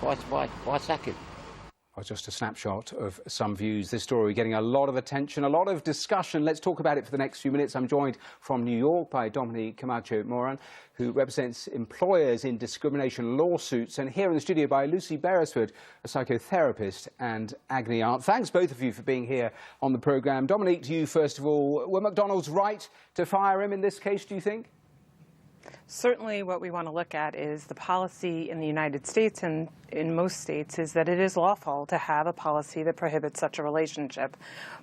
Why sack him? Well, just a snapshot of some views. This story getting a lot of attention, a lot of discussion. Let's talk about it for the next few minutes. I'm joined from New York by Domenique Camacho Moran, who represents employers in discrimination lawsuits, and here in the studio by Lucy Beresford, a psychotherapist and agony aunt. Thanks both of you for being here on the programme. Domenique, to you first of all, were McDonald's right to fire him in this case, do you think? Certainly what we want to look at is the policy in the United States and in most states is that it is lawful to have a policy that prohibits such a relationship.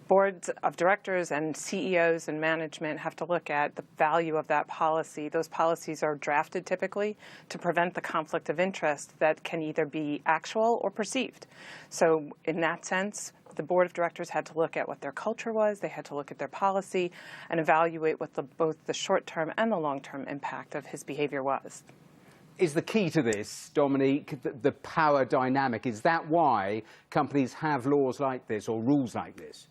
Boards of directors and CEOs and management have to look at the value of that policy. Those policies are drafted typically to prevent the conflict of interest that can either be actual or perceived. So in that sense, the board of directors had to look at what their culture was, they had to look at their policy and evaluate what both the short-term and the long-term impact of his behavior was. Is the key to this, Domenique, the power dynamic? Is that why companies have laws like this or rules like this?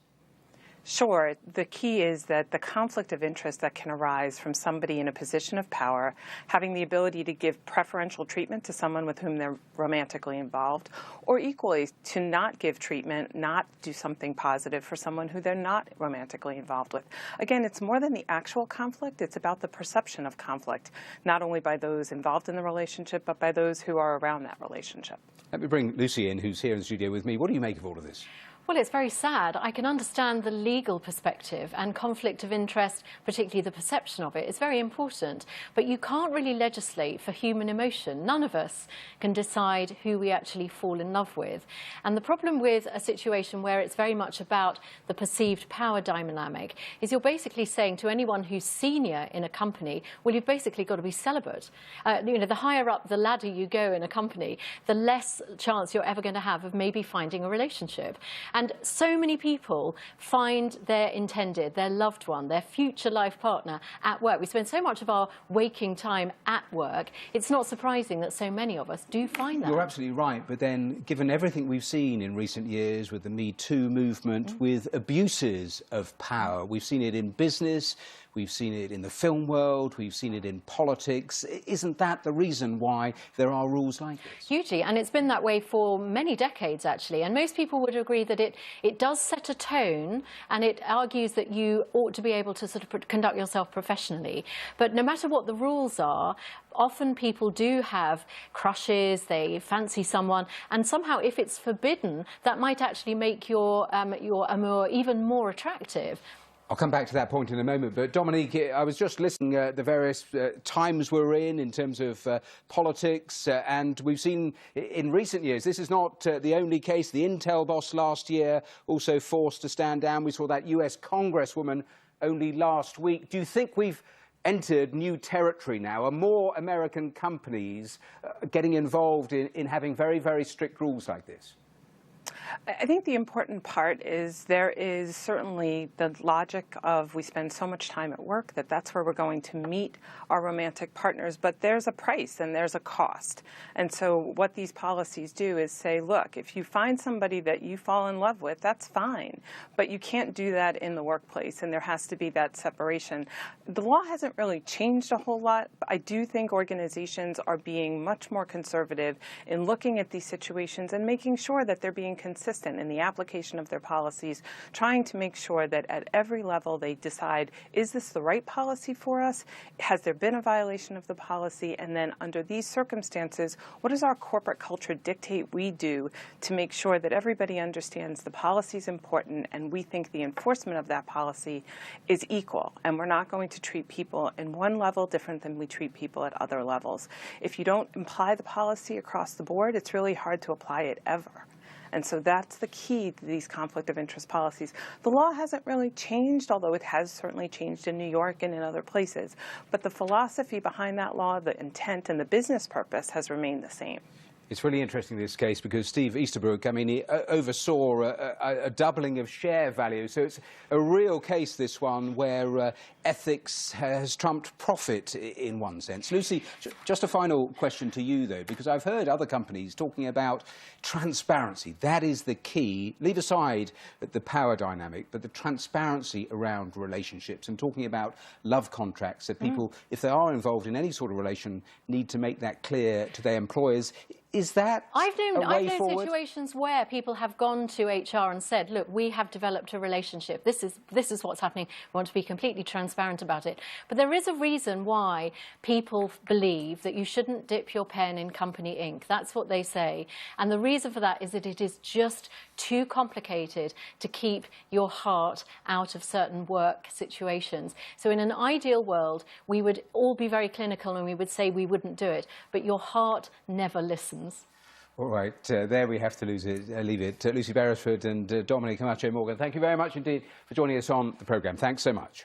Sure. The key is that the conflict of interest that can arise from somebody in a position of power having the ability to give preferential treatment to someone with whom they're romantically involved, or equally to not give treatment, not do something positive for someone who they're not romantically involved with. Again, it's more than the actual conflict. It's about the perception of conflict, not only by those involved in the relationship, but by those who are around that relationship. Let me bring Lucy in, who's here in the studio with me. What do you make of all of this? Well, it's very sad. I can understand the legal perspective, and conflict of interest, particularly the perception of it, is very important. But you can't really legislate for human emotion. None of us can decide who we actually fall in love with. And the problem with a situation where it's very much about the perceived power dynamic is you're basically saying to anyone who's senior in a company, well, you've basically got to be celibate. The higher up the ladder you go in a company, the less chance you're ever going to have of maybe finding a relationship. And so many people find their intended, their loved one, their future life partner at work. We spend so much of our waking time at work. It's not surprising that so many of us do find that. You're absolutely right. But then, given everything we've seen in recent years with the Me Too movement, with abuses of power, we've seen it in business, we've seen it in the film world, we've seen it in politics. Isn't that the reason why there are rules like this? Hugely, and it's been that way for many decades, actually. And most people would agree that it does set a tone, and it argues that you ought to be able to sort of conduct yourself professionally. But no matter what the rules are, often people do have crushes, they fancy someone, and somehow if it's forbidden, that might actually make your amour even more attractive. I'll come back to that point in a moment, but Domenique, I was just listening at the various times we're in terms of politics, and we've seen in recent years, this is not the only case. The Intel boss last year also forced to stand down. We saw that US Congresswoman only last week. Do you think we've entered new territory now? Are more American companies getting involved in having very, very strict rules like this? I think the important part is there is certainly the logic of we spend so much time at work that that's where we're going to meet our romantic partners, but there's a price and there's a cost. And so what these policies do is say, look, if you find somebody that you fall in love with, that's fine, but you can't do that in the workplace, and there has to be that separation. The law hasn't really changed a whole lot. I do think organizations are being much more conservative in looking at these situations and making sure that they're being consistent in the application of their policies, trying to make sure that at every level they decide, is this the right policy for us? Has there been a violation of the policy? And then under these circumstances, what does our corporate culture dictate we do to make sure that everybody understands the policy is important and we think the enforcement of that policy is equal, and we're not going to treat people in one level different than we treat people at other levels. If you don't apply the policy across the board, it's really hard to apply it ever. And so that's the key to these conflict of interest policies. The law hasn't really changed, although it has certainly changed in New York and in other places. But the philosophy behind that law, the intent and the business purpose has remained the same. It's really interesting, this case, because Steve Easterbrook, I mean, he oversaw a doubling of share value. So it's a real case, this one, where ethics has trumped profit in one sense. Lucy, just a final question to you, though, because I've heard other companies talking about transparency. That is the key. Leave aside the power dynamic, but the transparency around relationships, and talking about love contracts, that people, if they are involved in any sort of relation, need to make that clear to their employers. Is that I've known forward? situations where people have gone to HR and said, look, we have developed a relationship. This is what's happening. We want to be completely transparent about it. But there is a reason why people believe that you shouldn't dip your pen in company ink. That's what they say. And the reason for that is that it is just too complicated to keep your heart out of certain work situations. So in an ideal world, we would all be very clinical and we would say we wouldn't do it. But your heart never listens. All right, there we have to leave it. Lucy Beresford and Domenique Camacho Moran, thank you very much indeed for joining us on the programme. Thanks so much.